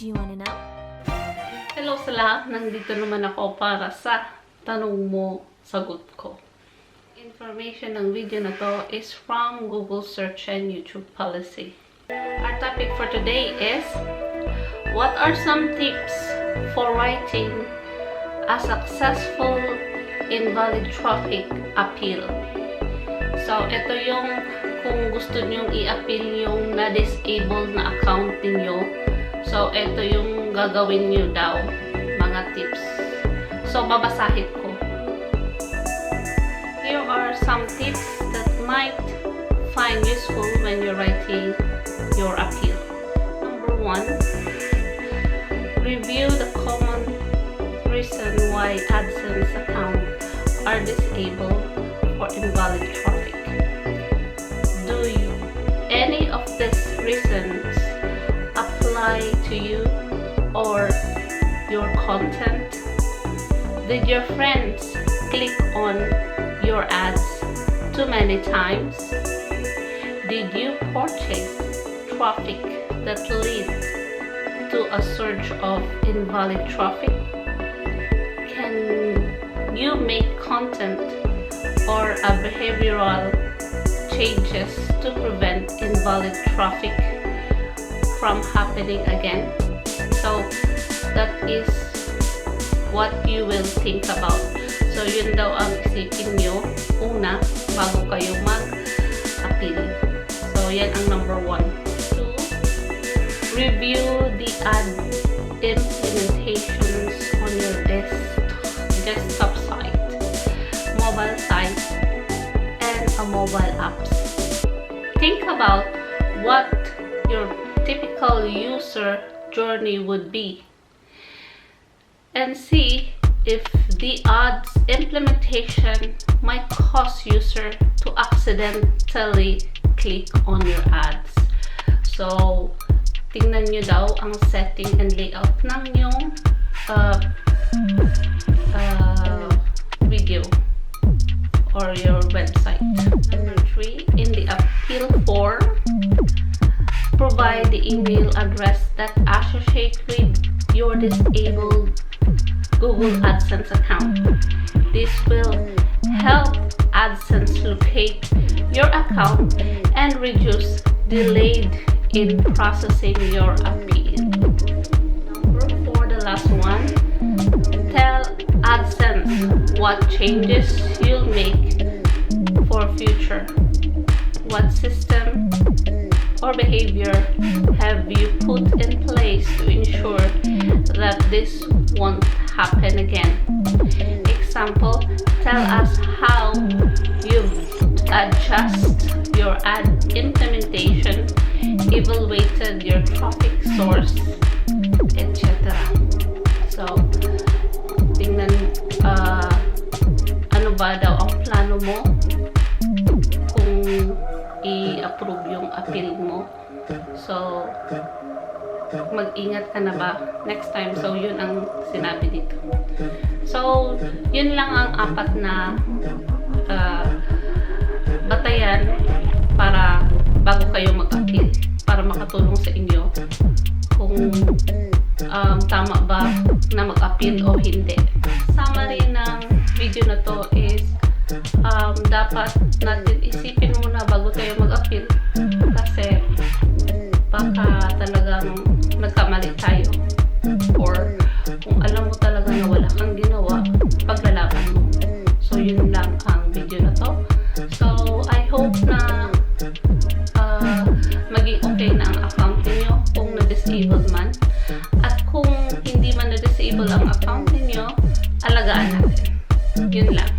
Do you wanna know? Hello sa lahat! Nandito naman ako para sa tanong mo, sagot ko. Information ng video na to is from Google Search and YouTube Policy. Our topic for today is, what are some tips for writing a successful invalid traffic appeal? So, ito yung kung gusto nyong i-appeal yung na-disable na account ninyo. So, ito yung gagawin nyo daw, mga tips. So, babasahin ko. Here are some tips that might find useful when you're writing your appeal. Number 1, review the common reason why AdSense accounts are disabled for invalid traffic. Do any of these reasons apply to you or your content? Did your friends click on your ads too many times? Did you purchase traffic that leads to a surge of invalid traffic? Can you make content or a behavioral changes to prevent invalid traffic from happening again? So that is what you will think about. So yun daw ang isipin nyo una bago kayo mag-appeal. So yan ang number 1. 2, review the ad implementations on your desktop site, mobile site, and a mobile apps. Think about what your typical user journey would be and see if the ads implementation might cause user to accidentally click on your ads. So, tingnan nyo daw ang setting and layout ng yung video or your website. Number 3, in the appeal form, provide the email address that associates with your disabled Google AdSense account. This will help AdSense locate your account and reduce delayed in processing your appeal. Number 4, the last one, tell AdSense what changes you'll make for future. What system or behavior have you put in place to ensure that this won't happen again? Example, tell us how you've adjusted your ad implementation, evaluated your traffic source, etc. So, tingnan ano ba daw ang plano mo kung i-approve yung appeal mo. So, mag-ingat ka na ba next time? So, yun ang sinabi dito. So, yun lang ang 4 na batayan para bago kayo mag-appeal, para makatulong sa inyo kung tama ba na mag-appeal o hindi. Summary ng video na to is dapat natin isipin muna bago tayo mag-appeal kasi baka talagang nagkamali tayo or kung alam mo talaga na wala kang ginawa, paglalaban mo. So yun lang ang video na to. So I hope na maging okay na ang account niyo kung na-disable man, at kung hindi man na-disable ang account niyo, alagaan natin. Yun lang.